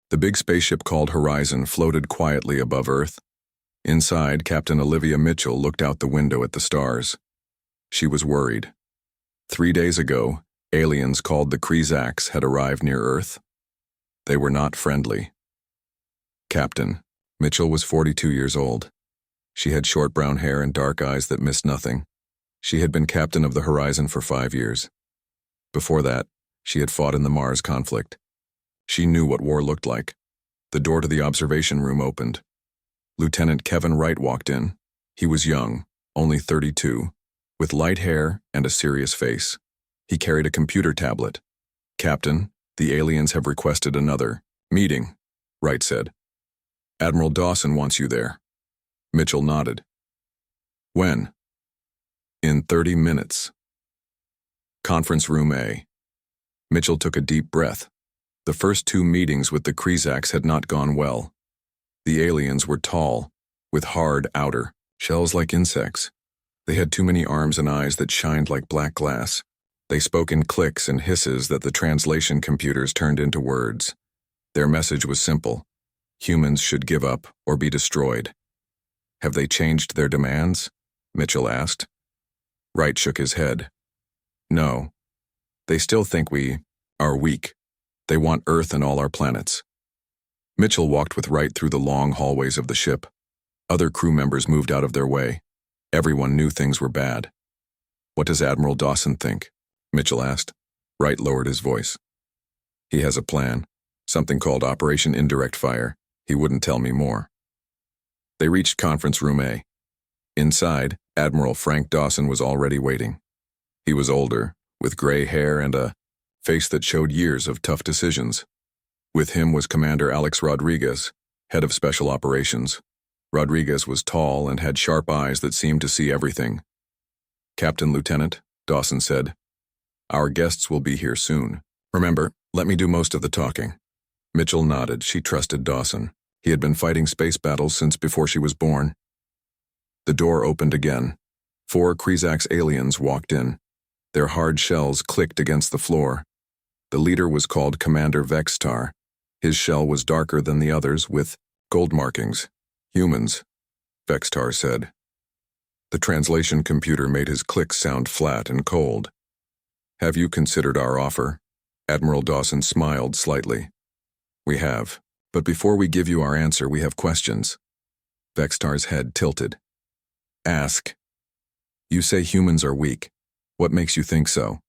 The big spaceship called Horizon floated quietly above Earth. Inside, Captain Olivia Mitchell looked out the window at the stars. She was worried. 3 days ago, aliens called the Krezaks had arrived near Earth. They were not friendly. Captain Mitchell was 42 years old. She had short brown hair and dark eyes that missed nothing. She had been captain of the Horizon for 5 years. Before that, she had fought in the Mars conflict. She knew what war looked like. The door to the observation room opened. Lieutenant Kevin Wright walked in. He was young, only 32, with light hair and a serious face. He carried a computer tablet. "Captain, the aliens have requested another meeting," Wright said. "Admiral Dawson wants you there." Mitchell nodded. "When?" "In 30 minutes. Conference room A." Mitchell took a deep breath. The first 2 meetings with the Krezaks had not gone well. The aliens were tall, with hard outer shells like insects. They had too many arms and eyes that shined like black glass. They spoke in clicks and hisses that the translation computers turned into words. Their message was simple. Humans should give up or be destroyed. "Have they changed their demands?" Mitchell asked. Wright shook his head. "No. They still think we are weak. They want Earth and all our planets." Mitchell walked with Wright through the long hallways of the ship. Other crew members moved out of their way. Everyone knew things were bad. "What does Admiral Dawson think?" Mitchell asked. Wright lowered his voice. "He has a plan, something called Operation Indirect Fire. He wouldn't tell me more." They reached conference room A. Inside, Admiral Frank Dawson was already waiting. He was older, with gray hair and a face that showed years of tough decisions. With him was Commander Alex Rodriguez, head of Special Operations. Rodriguez was tall and had sharp eyes that seemed to see everything. "Captain Lieutenant," Dawson said, "our guests will be here soon. Remember, let me do most of the talking." Mitchell nodded. She trusted Dawson. He had been fighting space battles since before she was born. The door opened again. 4 Krezaks aliens walked in. Their hard shells clicked against the floor. The leader was called Commander Vextar. His shell was darker than the others, with gold markings. "Humans," Vextar said. The translation computer made his clicks sound flat and cold. "Have you considered our offer?" Admiral Dawson smiled slightly. "We have. But before we give you our answer, we have questions." Vextar's head tilted. "Ask." "You say humans are weak. What makes you think so?"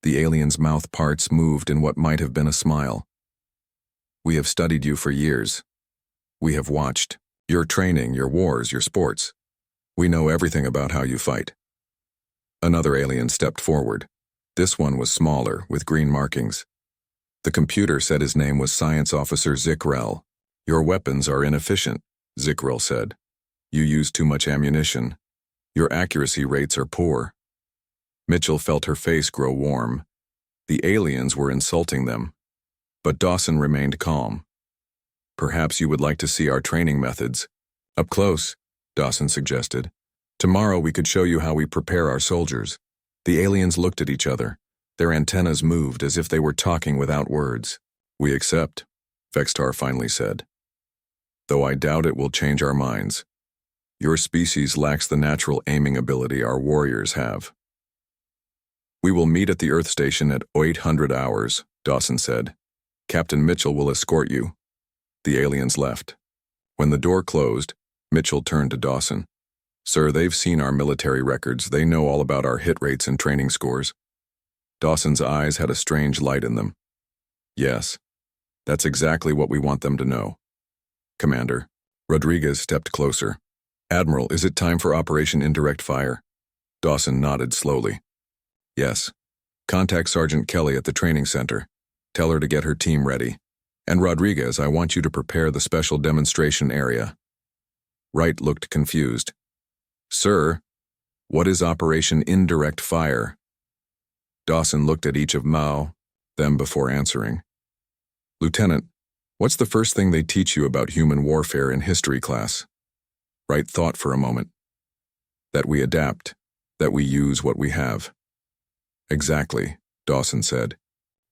The alien's mouth parts moved in what might have been a smile. "We have studied you for years. We have watched your training, your wars, your sports. We know everything about how you fight." Another alien stepped forward. This one was smaller, with green markings. The computer said his name was Science Officer Zikrel. "Your weapons are inefficient," Zikrel said. "You use too much ammunition. Your accuracy rates are poor." Mitchell felt her face grow warm. The aliens were insulting them. But Dawson remained calm. "Perhaps you would like to see our training methods." "Up close," Dawson suggested. "Tomorrow we could show you how we prepare our soldiers." The aliens looked at each other. Their antennas moved as if they were talking without words. "We accept," Vextar finally said. "Though I doubt it will change our minds. Your species lacks the natural aiming ability our warriors have." "We will meet at the Earth station at 800 hours, Dawson said. "Captain Mitchell will escort you." The aliens left. When the door closed, Mitchell turned to Dawson. "Sir, they've seen our military records. They know all about our hit rates and training scores." Dawson's eyes had a strange light in them. "Yes, that's exactly what we want them to know." "Commander." Rodriguez stepped closer. "Admiral, is it time for Operation Indirect Fire?" Dawson nodded slowly. "Yes. Contact Sergeant Kelly at the training center. Tell her to get her team ready. And Rodriguez, I want you to prepare the special demonstration area." Wright looked confused. "Sir, what is Operation Indirect Fire?" Dawson looked at each of them before answering. "Lieutenant, what's the first thing they teach you about human warfare in history class?" Wright thought for a moment. "That we adapt, that we use what we have." "Exactly," Dawson said.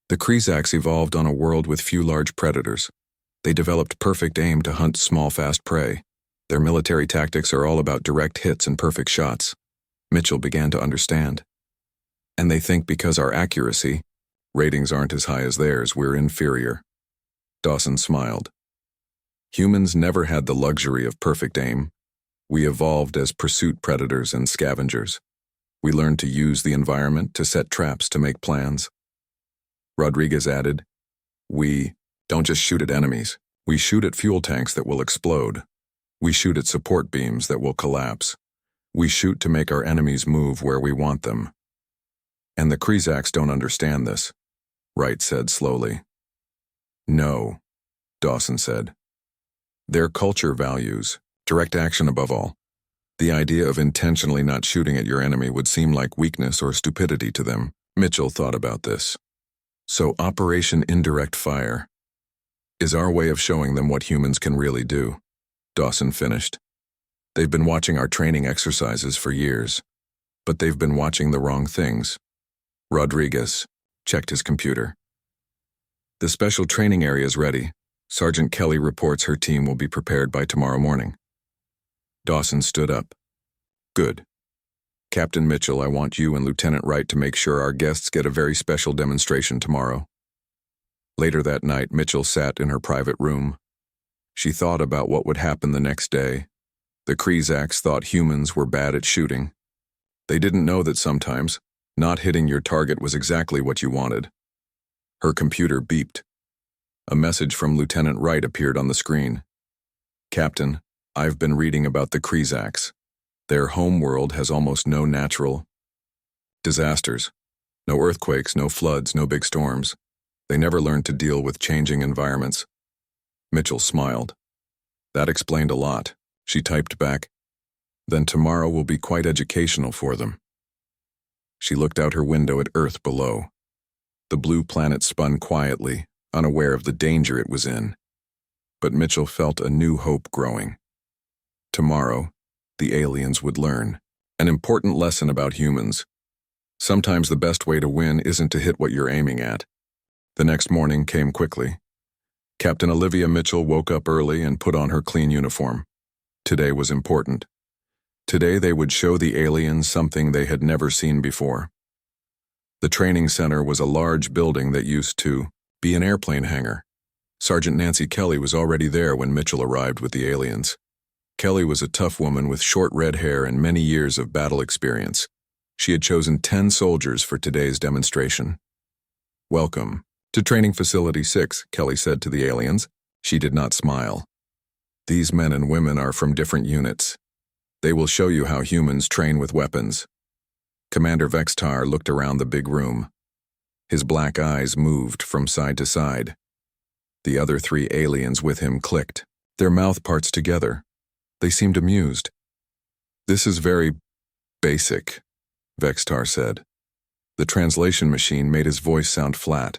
"The Krezaks evolved on a world with few large predators. They developed perfect aim to hunt small, fast prey. Their military tactics are all about direct hits and perfect shots. Mitchell began to understand. And they think because our accuracy, ratings aren't as high as theirs, we're inferior. Dawson smiled. Humans never had the luxury of perfect aim. We evolved as pursuit predators and scavengers. We learned to use the environment to set traps to make plans. Rodriguez added, we don't just shoot at enemies. We shoot at fuel tanks that will explode. We shoot at support beams that will collapse. We shoot to make our enemies move where we want them. And the Krezaks don't understand this, Wright said slowly. No, Dawson said. Their culture values direct action above all. The idea of intentionally not shooting at your enemy would seem like weakness or stupidity to them. Mitchell thought about this. So Operation Indirect Fire is our way of showing them what humans can really do, Dawson finished. They've been watching our training exercises for years, but they've been watching the wrong things. Rodriguez checked his computer. The special training area is ready. Sergeant Kelly reports her team will be prepared by tomorrow morning. Dawson stood up. Good. Captain Mitchell, I want you and Lieutenant Wright to make sure our guests get a very special demonstration tomorrow. Later that night, Mitchell sat in her private room. She thought about what would happen the next day. The Krezaks thought humans were bad at shooting. They didn't know that sometimes not hitting your target was exactly what you wanted. Her computer beeped. A message from Lieutenant Wright appeared on the screen. Captain, I've been reading about the Krezaks. Their home world has almost no natural disasters. No earthquakes, no floods, no big storms. They never learned to deal with changing environments. Mitchell smiled. That explained a lot. She typed back. Then tomorrow will be quite educational for them. She looked out her window at Earth below. The blue planet spun quietly, unaware of the danger it was in. But Mitchell felt a new hope growing. Tomorrow, the aliens would learn an important lesson about humans. Sometimes the best way to win isn't to hit what you're aiming at. The next morning came quickly. Captain Olivia Mitchell woke up early and put on her clean uniform. Today was important. Today they would show the aliens something they had never seen before. The training center was a large building that used to be an airplane hangar. Sergeant Nancy Kelly was already there when Mitchell arrived with the aliens. Kelly was a tough woman with short red hair and many years of battle experience. She had chosen 10 soldiers for today's demonstration. Welcome to Training Facility 6, Kelly said to the aliens. She did not smile. These men and women are from different units. They will show you how humans train with weapons. Commander Vextar looked around the big room. His black eyes moved from side to side. The other 3 aliens with him clicked, their mouth parts together. They seemed amused. This is very basic, Vextar said. The translation machine made his voice sound flat.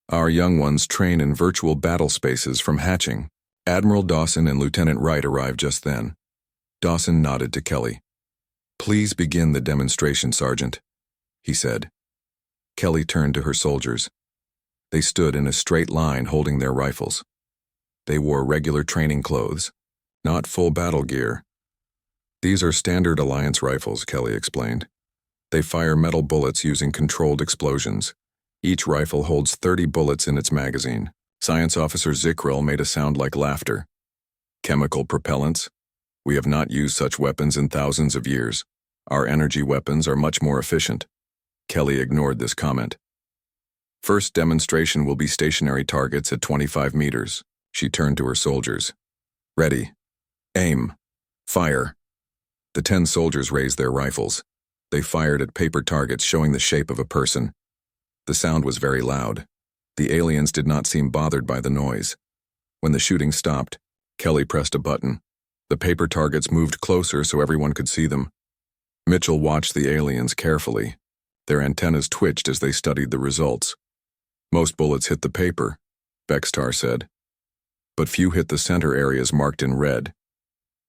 Our young ones train in virtual battle spaces from hatching. Admiral Dawson and Lieutenant Wright arrived just then. Dawson nodded to Kelly. Please begin the demonstration, Sergeant, he said. Kelly turned to her soldiers. They stood in a straight line holding their rifles. They wore regular training clothes, not full battle gear. These are standard Alliance rifles, Kelly explained. They fire metal bullets using controlled explosions. Each rifle holds 30 bullets in its magazine. Science Officer Zickrell made a sound like laughter. Chemical propellants? We have not used such weapons in thousands of years. Our energy weapons are much more efficient. Kelly ignored this comment. First demonstration will be stationary targets at 25 meters. She turned to her soldiers. Ready. Aim. Fire. The 10 soldiers raised their rifles. They fired at paper targets showing the shape of a person. The sound was very loud. The aliens did not seem bothered by the noise. When the shooting stopped, Kelly pressed a button. The paper targets moved closer so everyone could see them. Mitchell watched the aliens carefully. Their antennas twitched as they studied the results. Most bullets hit the paper, Vextar said. But few hit the center areas marked in red.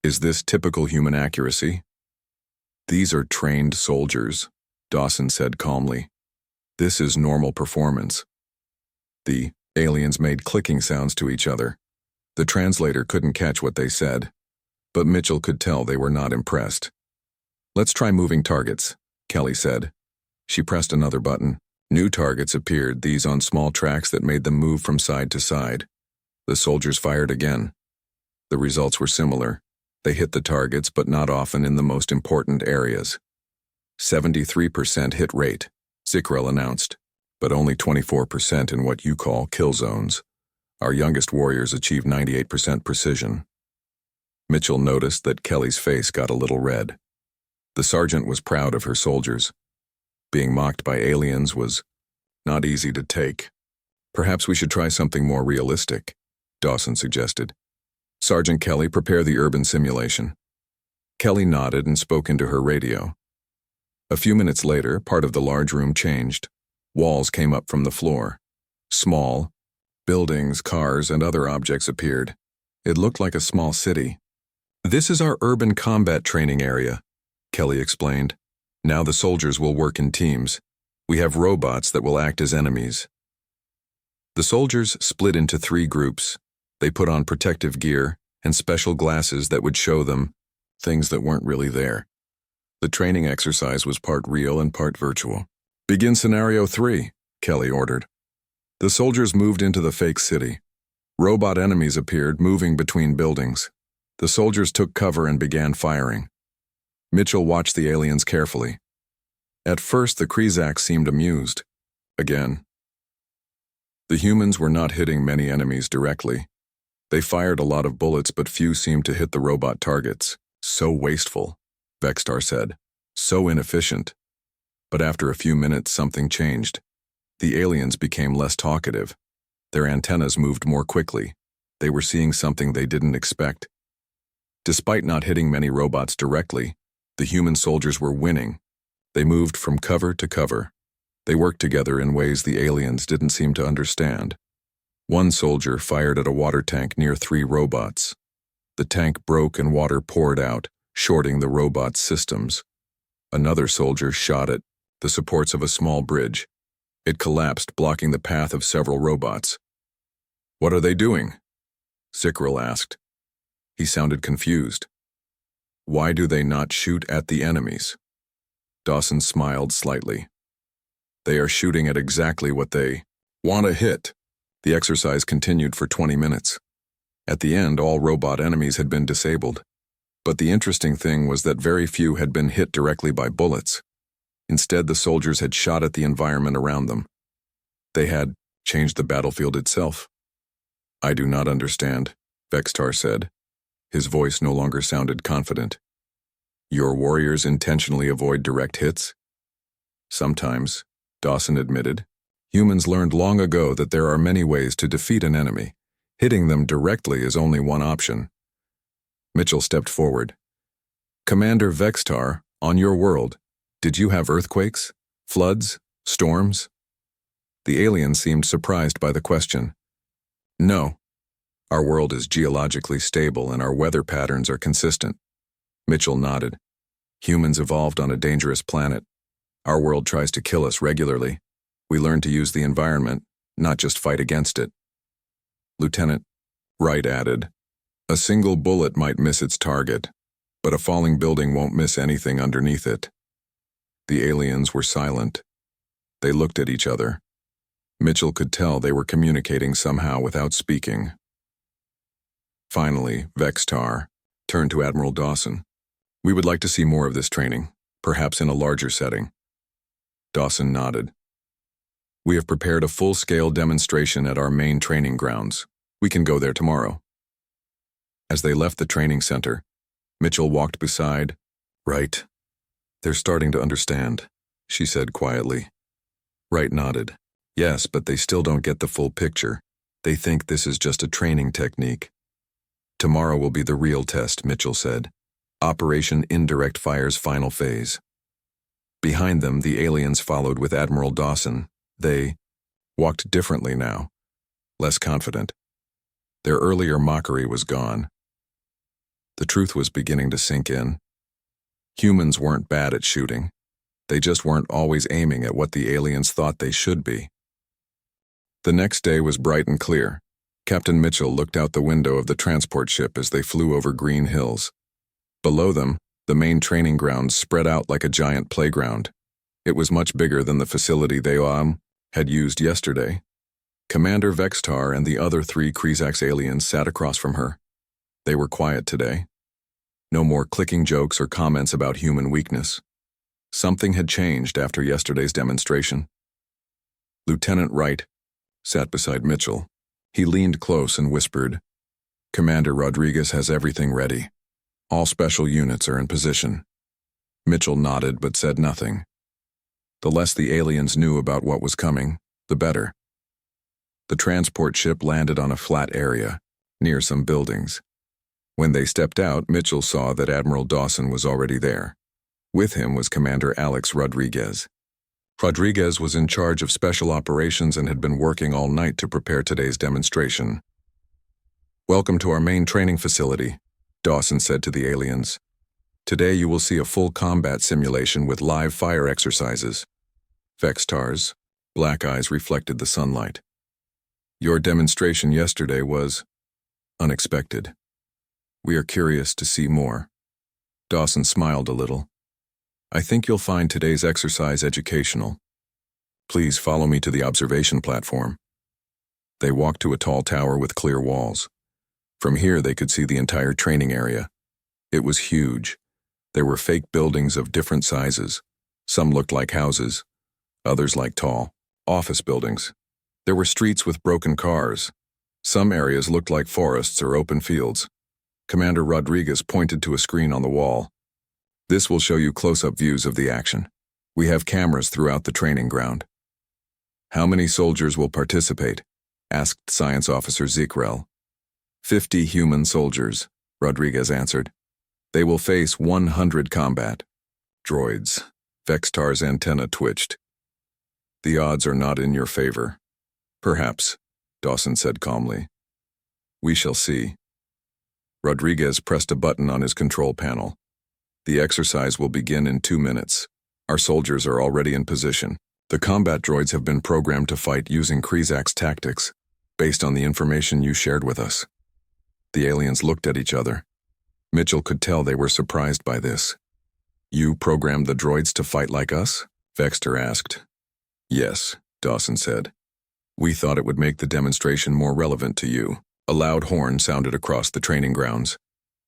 Is this typical human accuracy? These are trained soldiers, Dawson said calmly. This is normal performance. The aliens made clicking sounds to each other. The translator couldn't catch what they said, but Mitchell could tell they were not impressed. "Let's try moving targets," Kelly said. She pressed another button. New targets appeared, these on small tracks that made them move from side to side. The soldiers fired again. The results were similar. They hit the targets, but not often in the most important areas. 73% hit rate, Zikrel announced, but only 24% in what you call kill zones. Our youngest warriors achieved 98% precision. Mitchell noticed that Kelly's face got a little red. The sergeant was proud of her soldiers. Being mocked by aliens was not easy to take. "Perhaps we should try something more realistic," Dawson suggested. "Sergeant Kelly, prepare the urban simulation." Kelly nodded and spoke into her radio. A few minutes later, part of the large room changed. Walls came up from the floor. Small buildings, cars, and other objects appeared. It looked like a small city. "This is our urban combat training area," Kelly explained. "Now the soldiers will work in teams. We have robots that will act as enemies." The soldiers split into 3 groups. They put on protective gear and special glasses that would show them things that weren't really there. The training exercise was part real and part virtual. "Begin Scenario 3, Kelly ordered. The soldiers moved into the fake city. Robot enemies appeared, moving between buildings. The soldiers took cover and began firing. Mitchell watched the aliens carefully. At first, the Krezaks seemed amused. Again. The humans were not hitting many enemies directly. They fired a lot of bullets, but few seemed to hit the robot targets. "So wasteful," Vextar said. "So inefficient." But after a few minutes, something changed. The aliens became less talkative. Their antennas moved more quickly. They were seeing something they didn't expect. Despite not hitting many robots directly, the human soldiers were winning. They moved from cover to cover. They worked together in ways the aliens didn't seem to understand. One soldier fired at a water tank near 3 robots. The tank broke and water poured out, shorting the robot's systems. Another soldier shot at the supports of a small bridge. It collapsed, blocking the path of several robots. "What are they doing?" Zikrel asked. He sounded confused. "Why do they not shoot at the enemies?" Dawson smiled slightly. "They are shooting at exactly what they want to hit." The exercise continued for 20 minutes. At the end, all robot enemies had been disabled. But the interesting thing was that very few had been hit directly by bullets. Instead, the soldiers had shot at the environment around them. They had changed the battlefield itself. "I do not understand," Vextar said. His voice no longer sounded confident. "Your warriors intentionally avoid direct hits?" "Sometimes," Dawson admitted. "Humans learned long ago that there are many ways to defeat an enemy. Hitting them directly is only one option." Mitchell stepped forward. "Commander Vextar, on your world, did you have earthquakes, floods, storms?" The alien seemed surprised by the question. "No. Our world is geologically stable and our weather patterns are consistent." Mitchell nodded. "Humans evolved on a dangerous planet. Our world tries to kill us regularly. We learn to use the environment, not just fight against it." Lieutenant Wright added, "A single bullet might miss its target, but a falling building won't miss anything underneath it." The aliens were silent. They looked at each other. Mitchell could tell they were communicating somehow without speaking. Finally, Vextar turned to Admiral Dawson. "We would like to see more of this training, perhaps in a larger setting." Dawson nodded. "We have prepared a full-scale demonstration at our main training grounds. We can go there tomorrow." As they left the training center, Mitchell walked beside Wright. "They're starting to understand," she said quietly. Wright nodded. "Yes, but they still don't get the full picture. They think this is just a training technique." "Tomorrow will be the real test," Mitchell said. "Operation Indirect Fire's final phase." Behind them, the aliens followed with Admiral Dawson. They walked differently now, less confident. Their earlier mockery was gone. The truth was beginning to sink in. Humans weren't bad at shooting. They just weren't always aiming at what the aliens thought they should be. The next day was bright and clear. Captain Mitchell looked out the window of the transport ship as they flew over green hills. Below them, the main training grounds spread out like a giant playground. It was much bigger than the facility they had used yesterday. Commander Vextar and the other 3 Krizax aliens sat across from her. They were quiet today. No more clicking jokes or comments about human weakness. Something had changed after yesterday's demonstration. Lieutenant Wright sat beside Mitchell. He leaned close and whispered, "Commander Rodriguez has everything ready. All special units are in position." Mitchell nodded but said nothing. The less the aliens knew about what was coming, the better. The transport ship landed on a flat area, near some buildings. When they stepped out, Mitchell saw that Admiral Dawson was already there. With him was Commander Alex Rodriguez. Rodriguez was in charge of special operations and had been working all night to prepare today's demonstration. "Welcome to our main training facility," Dawson said to the aliens. "Today you will see a full combat simulation with live fire exercises." Vextar's black eyes reflected the sunlight. "Your demonstration yesterday was unexpected. We are curious to see more." Dawson smiled a little. "I think you'll find today's exercise educational. Please follow me to the observation platform." They walked to a tall tower with clear walls. From here they could see the entire training area. It was huge. There were fake buildings of different sizes. Some looked like houses, others like tall office buildings. There were streets with broken cars. Some areas looked like forests or open fields. Commander Rodriguez pointed to a screen on the wall. "This will show you close-up views of the action. We have cameras throughout the training ground." "How many soldiers will participate?" asked Science Officer Zikrel. 50 human soldiers," Rodriguez answered. "They will face 100 combat droids." Vextar's antenna twitched. "The odds are not in your favor." "Perhaps," Dawson said calmly. "We shall see." Rodriguez pressed a button on his control panel. "The exercise will begin in 2 minutes. Our soldiers are already in position. The combat droids have been programmed to fight using Krizax tactics, based on the information you shared with us." The aliens looked at each other. Mitchell could tell they were surprised by this. "You programmed the droids to fight like us?" Vextar asked. "Yes," Dawson said. "We thought it would make the demonstration more relevant to you." A loud horn sounded across the training grounds.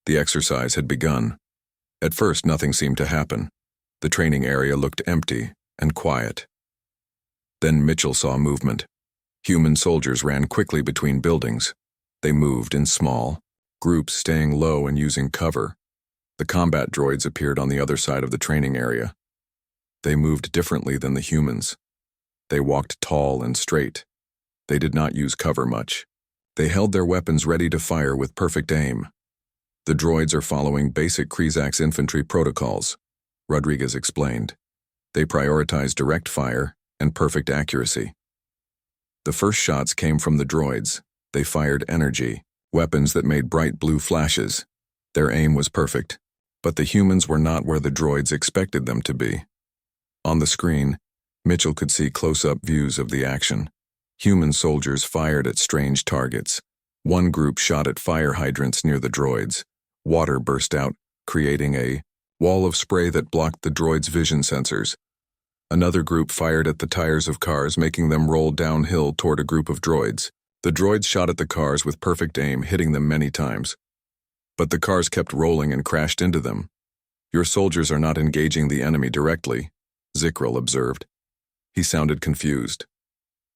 The exercise had begun. At first, nothing seemed to happen. The training area looked empty and quiet. Then Mitchell saw movement. Human soldiers ran quickly between buildings. They moved in small groups, staying low and using cover. The combat droids appeared on the other side of the training area. They moved differently than the humans. They walked tall and straight. They did not use cover much. They held their weapons ready to fire with perfect aim. "The droids are following basic Krizax infantry protocols," Rodriguez explained. "They prioritize direct fire and perfect accuracy." The first shots came from the droids. They fired energy, weapons that made bright blue flashes. Their aim was perfect, but the humans were not where the droids expected them to be. On the screen, Mitchell could see close-up views of the action. Human soldiers fired at strange targets. One group shot at fire hydrants near the droids. Water burst out, creating a wall of spray that blocked the droids' vision sensors. Another group fired at the tires of cars, making them roll downhill toward a group of droids. The droids shot at the cars with perfect aim, hitting them many times. But the cars kept rolling and crashed into them. "Your soldiers are not engaging the enemy directly," Zikrel observed. He sounded confused.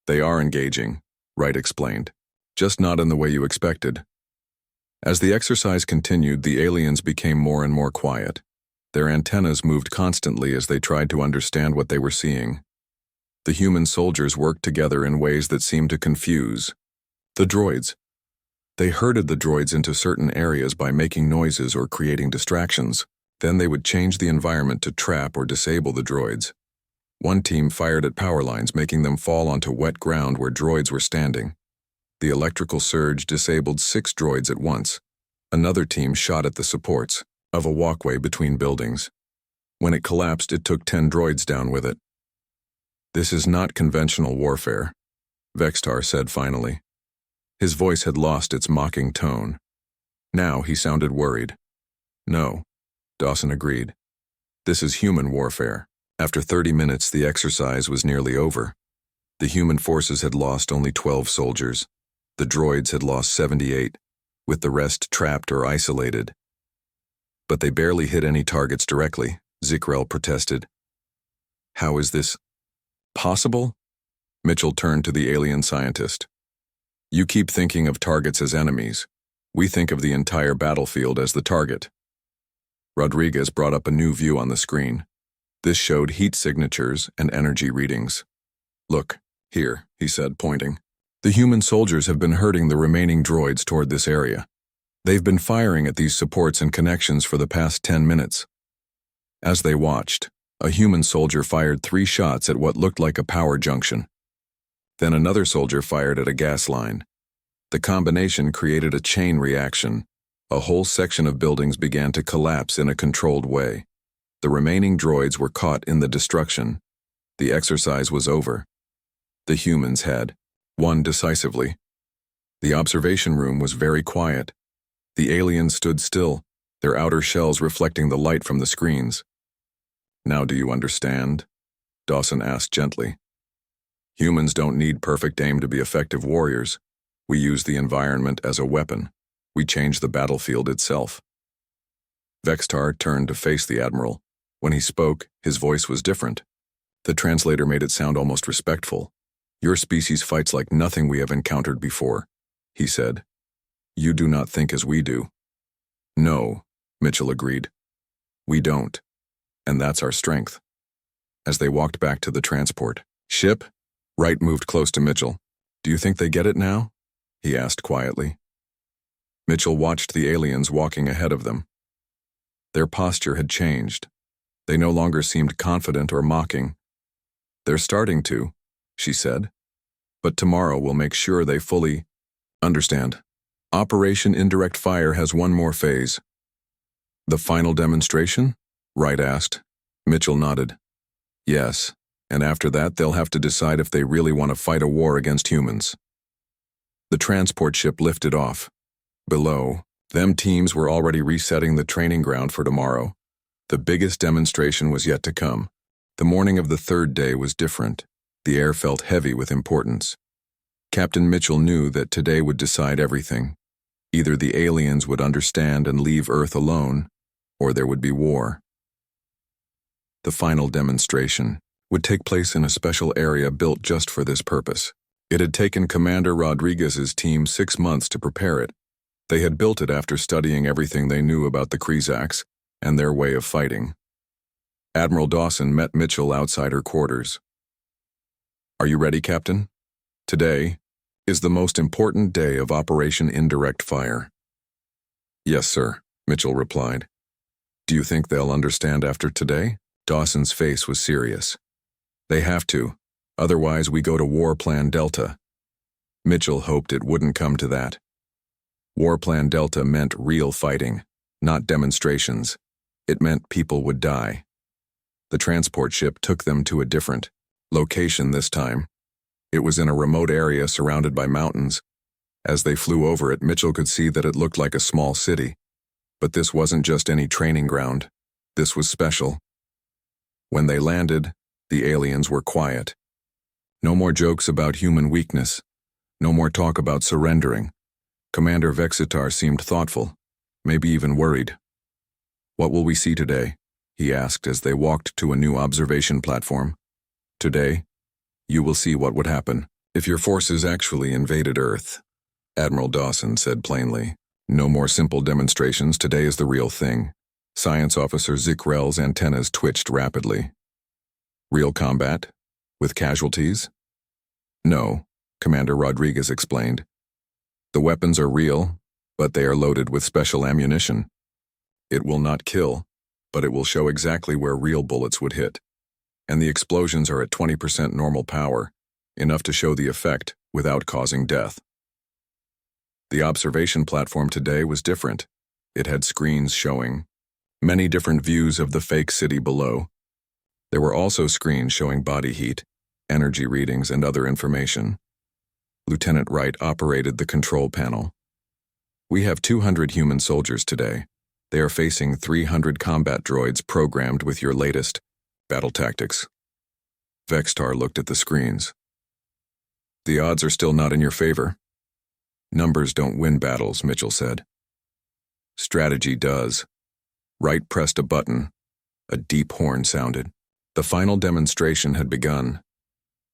"They are engaging," Wright explained. "Just not in the way you expected." As the exercise continued, the aliens became more and more quiet. Their antennas moved constantly as they tried to understand what they were seeing. The human soldiers worked together in ways that seemed to confuse the droids. They herded the droids into certain areas by making noises or creating distractions. Then they would change the environment to trap or disable the droids. One team fired at power lines, making them fall onto wet ground where droids were standing. The electrical surge disabled 6 droids at once. Another team shot at the supports of a walkway between buildings. When it collapsed, it took 10 droids down with it. "This is not conventional warfare," Vextar said finally. His voice had lost its mocking tone. Now he sounded worried. "No," Dawson agreed. "This is human warfare." After 30 minutes, the exercise was nearly over. The human forces had lost only 12 soldiers. The droids had lost 78, with the rest trapped or isolated. "But they barely hit any targets directly," Zikrel protested. "How is this possible?" Mitchell turned to the alien scientist. "You keep thinking of targets as enemies. We think of the entire battlefield as the target." Rodriguez brought up a new view on the screen. This showed heat signatures and energy readings. "Look, here," he said, pointing. "The human soldiers have been herding the remaining droids toward this area. They've been firing at these supports and connections for the past 10 minutes. As they watched, a human soldier fired 3 shots at what looked like a power junction. Then another soldier fired at a gas line. The combination created a chain reaction. A whole section of buildings began to collapse in a controlled way. The remaining droids were caught in the destruction. The exercise was over. The humans had won decisively. The observation room was very quiet. The aliens stood still, their outer shells reflecting the light from the screens. "Now do you understand?" Dawson asked gently. "Humans don't need perfect aim to be effective warriors. We use the environment as a weapon. We change the battlefield itself." Vextar turned to face the Admiral. When he spoke, his voice was different. The translator made it sound almost respectful. "Your species fights like nothing we have encountered before," he said. "You do not think as we do." "No," Mitchell agreed. "We don't. And that's our strength." As they walked back to the transport ship, Wright moved close to Mitchell. "Do you think they get it now?" he asked quietly. Mitchell watched the aliens walking ahead of them. Their posture had changed. They no longer seemed confident or mocking. "They're starting to," she said. "But tomorrow we'll make sure they fully understand. Operation Indirect Fire has one more phase." "The final demonstration?" Wright asked. Mitchell nodded. "Yes, and after that they'll have to decide if they really want to fight a war against humans." The transport ship lifted off. Below, them teams were already resetting the training ground for tomorrow. The biggest demonstration was yet to come. The morning of the 3rd day was different. The air felt heavy with importance. Captain Mitchell knew that today would decide everything. Either the aliens would understand and leave Earth alone, or there would be war. The final demonstration would take place in a special area built just for this purpose. It had taken Commander Rodriguez's team 6 months to prepare it. They had built it after studying everything they knew about the Krezaks and their way of fighting. Admiral Dawson met Mitchell outside her quarters. "Are you ready, Captain? Today is the most important day of Operation Indirect Fire." "Yes, sir," Mitchell replied. "Do you think they'll understand after today?" Dawson's face was serious. "They have to, otherwise we go to War Plan Delta." Mitchell hoped it wouldn't come to that. War Plan Delta meant real fighting, not demonstrations. It meant people would die. The transport ship took them to a different location this time. It was in a remote area surrounded by mountains. As they flew over it, Mitchell could see that it looked like a small city. But this wasn't just any training ground. This was special. When they landed, the aliens were quiet. No more jokes about human weakness. No more talk about surrendering. Commander Vexitar seemed thoughtful, maybe even worried. "What will we see today?" he asked as they walked to a new observation platform. "Today, you will see what would happen if your forces actually invaded Earth," Admiral Dawson said plainly. "No more simple demonstrations. Today is the real thing." Science Officer Zikrel's antennas twitched rapidly. "Real combat? With casualties?" "No," Commander Rodriguez explained. "The weapons are real, but they are loaded with special ammunition. It will not kill, but it will show exactly where real bullets would hit. And the explosions are at 20% normal power, enough to show the effect without causing death." The observation platform today was different. It had screens showing many different views of the fake city below. There were also screens showing body heat, energy readings, and other information. Lieutenant Wright operated the control panel. We have 200 human soldiers today. They are facing 300 combat droids programmed with your latest battle tactics. Vextar looked at the screens. The odds are still not in your favor. Numbers don't win battles, Mitchell said. Strategy does. Wright pressed a button. A deep horn sounded. The final demonstration had begun.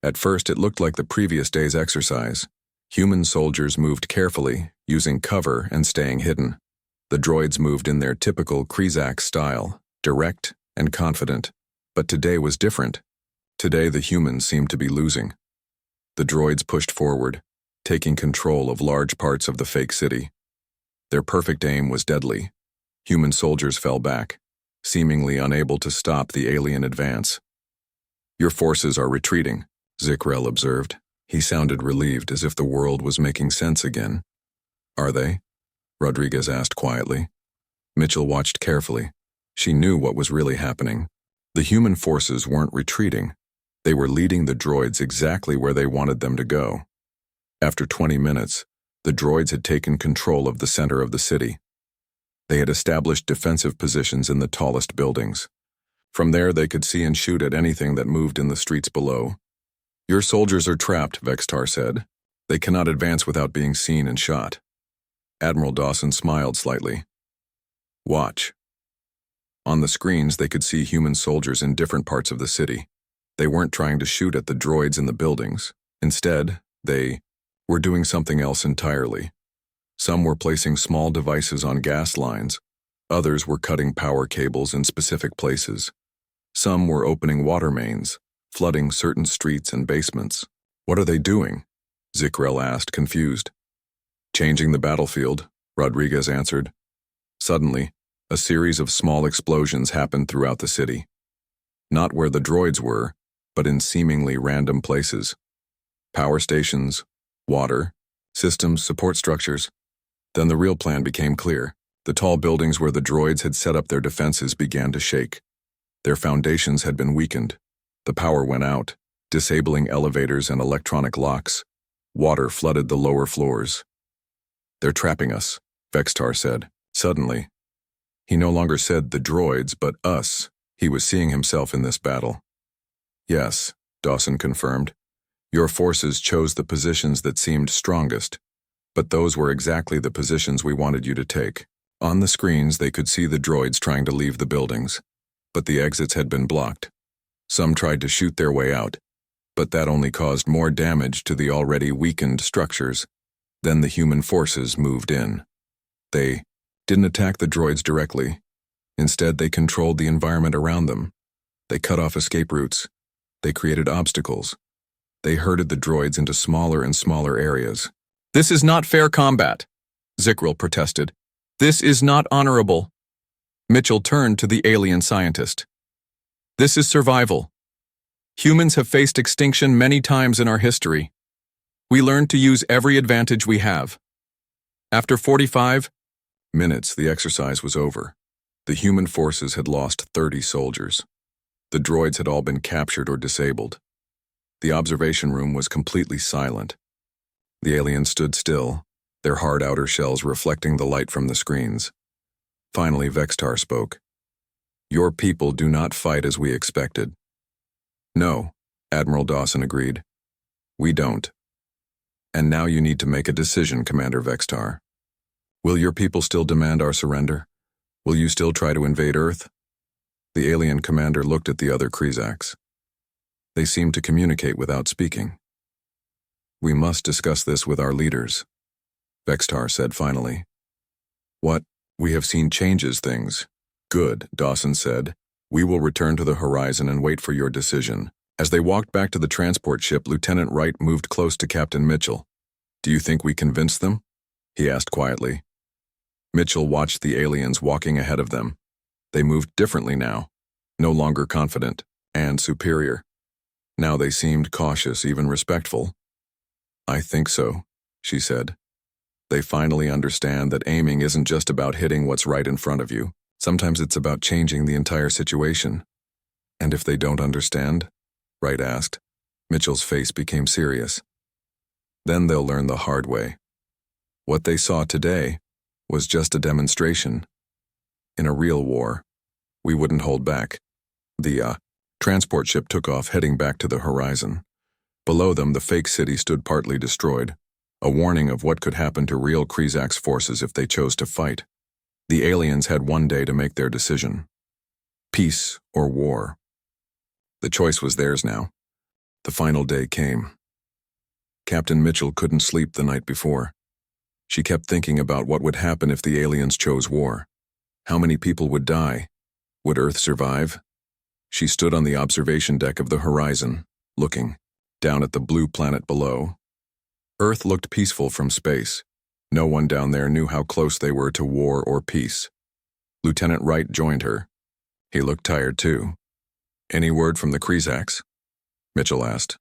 At first, it looked like the previous day's exercise. Human soldiers moved carefully, using cover and staying hidden. The droids moved in their typical Krezak style, direct and confident. But today was different. Today, the humans seemed to be losing. The droids pushed forward, taking control of large parts of the fake city. Their perfect aim was deadly. Human soldiers fell back, seemingly unable to stop the alien advance. Your forces are retreating, Zikrel observed. He sounded relieved, as if the world was making sense again. Are they? Rodriguez asked quietly. Mitchell watched carefully. She knew what was really happening. The human forces weren't retreating. They were leading the droids exactly where they wanted them to go. After 20 minutes, the droids had taken control of the center of the city. They had established defensive positions in the tallest buildings. From there, they could see and shoot at anything that moved in the streets below. Your soldiers are trapped, Vextar said. They cannot advance without being seen and shot. Admiral Dawson smiled slightly. Watch. On the screens, they could see human soldiers in different parts of the city. They weren't trying to shoot at the droids in the buildings. Instead, they were doing something else entirely. Some were placing small devices on gas lines. Others were cutting power cables in specific places. Some were opening water mains, flooding certain streets and basements. What are they doing? Zikrel asked, confused. Changing the battlefield, Rodriguez answered. Suddenly, a series of small explosions happened throughout the city. Not where the droids were, but in seemingly random places. Power stations, water, systems, support structures. Then the real plan became clear. The tall buildings where the droids had set up their defenses began to shake. Their foundations had been weakened. The power went out, disabling elevators and electronic locks. Water flooded the lower floors. They're trapping us, Vextar said. Suddenly, he no longer said the droids, but us. He was seeing himself in this battle. Yes, Dawson confirmed. Your forces chose the positions that seemed strongest, but those were exactly the positions we wanted you to take. On the screens, they could see the droids trying to leave the buildings, but the exits had been blocked. Some tried to shoot their way out, but that only caused more damage to the already weakened structures. Then the human forces moved in. They didn't attack the droids directly. Instead, they controlled the environment around them. They cut off escape routes. They created obstacles. They herded the droids into smaller and smaller areas. This is not fair combat, Zikrel protested. This is not honorable. Mitchell turned to the alien scientist. This is survival. Humans have faced extinction many times in our history. We learned to use every advantage we have. After 45 minutes, the exercise was over. The human forces had lost 30 soldiers. The droids had all been captured or disabled. The observation room was completely silent. The aliens stood still, their hard outer shells reflecting the light from the screens. Finally, Vextar spoke. Your people do not fight as we expected. No, Admiral Dawson agreed. We don't. And now you need to make a decision, Commander Vextar. Will your people still demand our surrender? Will you still try to invade Earth? The alien commander looked at the other Krezaks. They seemed to communicate without speaking. We must discuss this with our leaders, Vextar said finally. What? We have seen changes things. Good, Dawson said. We will return to the horizon and wait for your decision. As they walked back to the transport ship, Lieutenant Wright moved close to Captain Mitchell. Do you think we convinced them? He asked quietly. Mitchell watched the aliens walking ahead of them. They moved differently now, no longer confident and superior. Now they seemed cautious, even respectful. I think so, she said. They finally understand that aiming isn't just about hitting what's right in front of you. Sometimes it's about changing the entire situation. And if they don't understand? Wright asked. Mitchell's face became serious. Then they'll learn the hard way. What they saw today was just a demonstration. In a real war, we wouldn't hold back. The transport ship took off, heading back to the horizon. Below them, the fake city stood partly destroyed, a warning of what could happen to real Krizak's forces if they chose to fight. The aliens had one day to make their decision. Peace or war. The choice was theirs now. The final day came. Captain Mitchell couldn't sleep the night before. She kept thinking about what would happen if the aliens chose war. How many people would die? Would Earth survive? She stood on the observation deck of the horizon, looking down at the blue planet below. Earth looked peaceful from space. No one down there knew how close they were to war or peace. Lieutenant Wright joined her. He looked tired too. "Any word from the Krizaks?" Mitchell asked.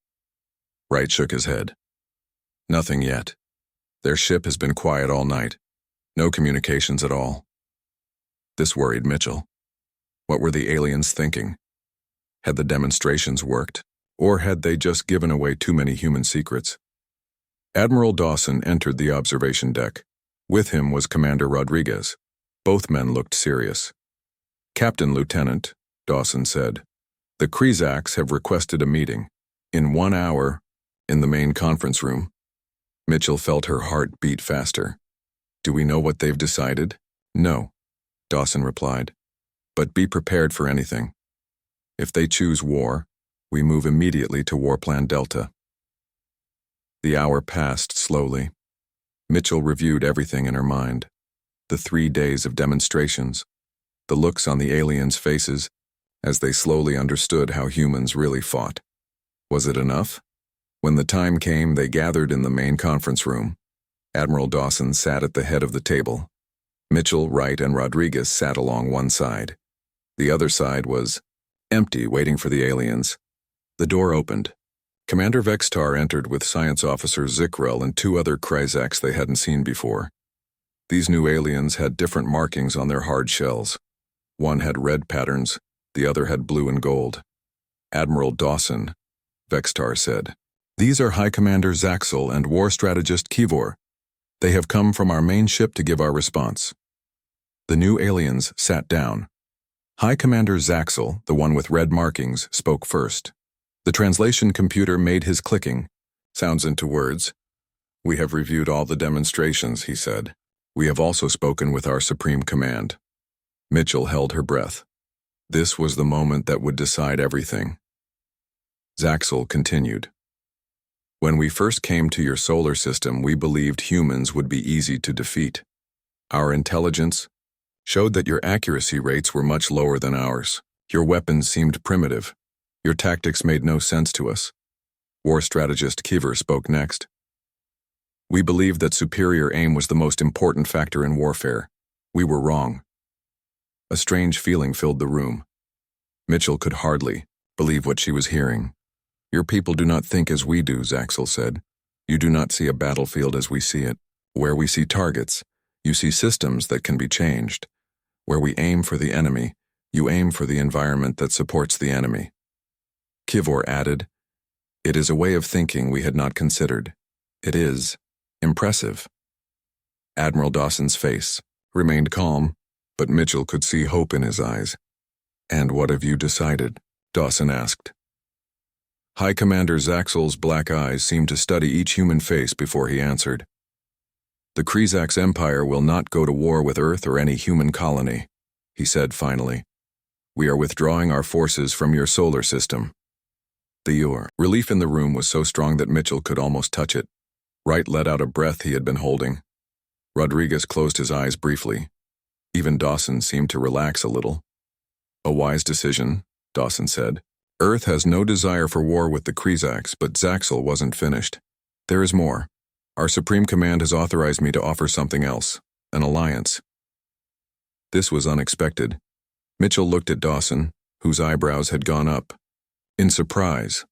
Wright shook his head. "Nothing yet. Their ship has been quiet all night. No communications at all." This worried Mitchell. What were the aliens thinking? Had the demonstrations worked, or had they just given away too many human secrets? Admiral Dawson entered the observation deck. With him was Commander Rodriguez. Both men looked serious. "Captain Lieutenant," Dawson said, "the Krizaks have requested a meeting. In 1 hour, in the main conference room." Mitchell felt her heart beat faster. "Do we know what they've decided?" "No," Dawson replied. "But be prepared for anything. If they choose war, we move immediately to War Plan Delta." The hour passed slowly. Mitchell reviewed everything in her mind. The 3 days of demonstrations, the looks on the aliens' faces as they slowly understood how humans really fought. Was it enough? When the time came, they gathered in the main conference room. Admiral Dawson sat at the head of the table. Mitchell, Wright, and Rodriguez sat along one side. The other side was empty, waiting for the aliens. The door opened. Commander Vextar entered with Science Officer Zikrel and 2 other Krizaks they hadn't seen before. These new aliens had different markings on their hard shells. One had red patterns, the other had blue and gold. "Admiral Dawson," Vextar said. "These are High Commander Zaxel and War Strategist Kivor. They have come from our main ship to give our response." The new aliens sat down. High Commander Zaxel, the one with red markings, spoke first. The translation computer made his clicking sounds into words. "We have reviewed all the demonstrations," he said. "We have also spoken with our Supreme Command." Mitchell held her breath. This was the moment that would decide everything. Zaxel continued. "When we first came to your solar system, we believed humans would be easy to defeat. Our intelligence showed that your accuracy rates were much lower than ours. Your weapons seemed primitive. Your tactics made no sense to us." War strategist Kivor spoke next. "We believed that superior aim was the most important factor in warfare. We were wrong." A strange feeling filled the room. Mitchell could hardly believe what she was hearing. "Your people do not think as we do," Zaxel said. "You do not see a battlefield as we see it. Where we see targets, you see systems that can be changed. Where we aim for the enemy, you aim for the environment that supports the enemy." Kivor added, "It is a way of thinking we had not considered. It is impressive." Admiral Dawson's face remained calm, but Mitchell could see hope in his eyes. "And what have you decided?" Dawson asked. High Commander Zaxel's black eyes seemed to study each human face before he answered. "The Krizak's empire will not go to war with Earth or any human colony," he said finally. "We are withdrawing our forces from your solar system." The relief in the room was so strong that Mitchell could almost touch it. Wright let out a breath he had been holding. Rodriguez closed his eyes briefly. Even Dawson seemed to relax a little. "A wise decision," Dawson said. "Earth has no desire for war with the Krizaks, but Zaxel wasn't finished. There is more. Our Supreme Command has authorized me to offer something else, an alliance." This was unexpected. Mitchell looked at Dawson, whose eyebrows had gone up, in surprise.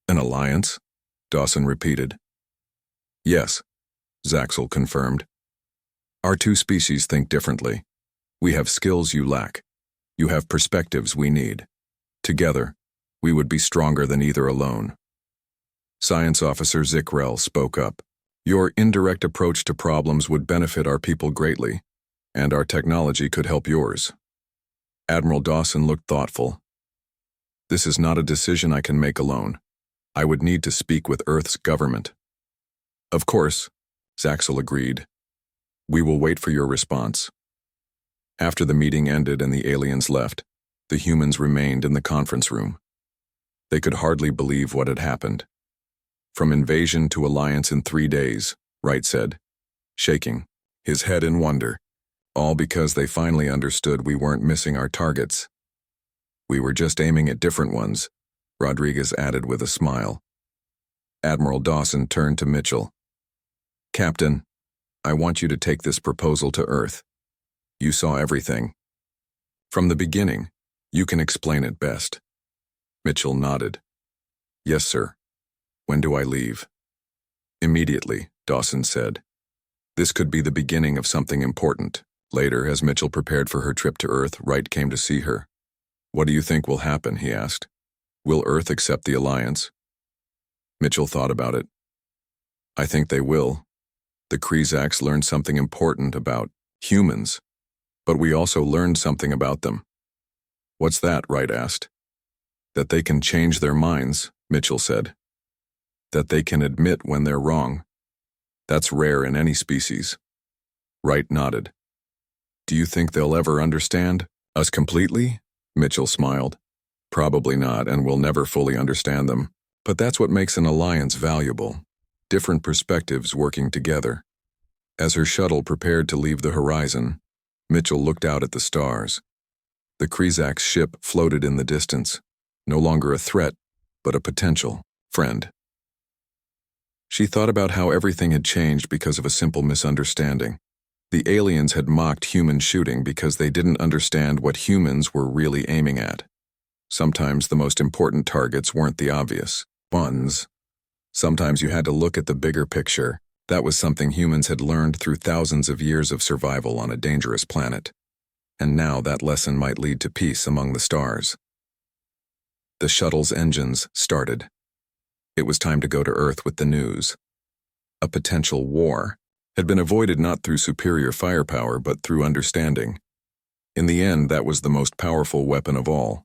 "An alliance?" Dawson repeated. "Yes," Zaxel confirmed. "Our 2 species think differently. We have skills you lack. You have perspectives we need. Together, we would be stronger than either alone." Science Officer Zikrel spoke up. Your indirect approach to problems would benefit our people greatly, and our technology could help yours. Admiral Dawson looked thoughtful. This is not a decision I can make alone. I would need to speak with Earth's government. Of course, Zaxel agreed. We will wait for your response. After the meeting ended and the aliens left, the humans remained in the conference room. They could hardly believe what had happened. From invasion to alliance in 3 days, Wright said, shaking his head in wonder, all because they finally understood we weren't missing our targets. We were just aiming at different ones, Rodriguez added with a smile. Admiral Dawson turned to Mitchell. Captain, I want you to take this proposal to Earth. You saw everything. From the beginning, you can explain it best. Mitchell nodded. Yes, sir. When do I leave? Immediately, Dawson said. This could be the beginning of something important. Later, as Mitchell prepared for her trip to Earth, Wright came to see her. What do you think will happen, he asked. Will Earth accept the alliance? Mitchell thought about it. I think they will. The Krezaks learned something important about humans, but we also learned something about them. What's that? Wright asked. That they can change their minds, Mitchell said. That they can admit when they're wrong. That's rare in any species. Wright nodded. Do you think they'll ever understand us completely? Mitchell smiled. Probably not, and we'll never fully understand them. But that's what makes an alliance valuable. Different perspectives working together. As her shuttle prepared to leave the horizon, Mitchell looked out at the stars. The Krezak's ship floated in the distance, no longer a threat, but a potential friend. She thought about how everything had changed because of a simple misunderstanding. The aliens had mocked human shooting because they didn't understand what humans were really aiming at. Sometimes the most important targets weren't the obvious ones. Sometimes you had to look at the bigger picture. That was something humans had learned through thousands of years of survival on a dangerous planet. And now that lesson might lead to peace among the stars. The shuttle's engines started. It was time to go to Earth with the news. A potential war had been avoided not through superior firepower but through understanding. In the end, that was the most powerful weapon of all.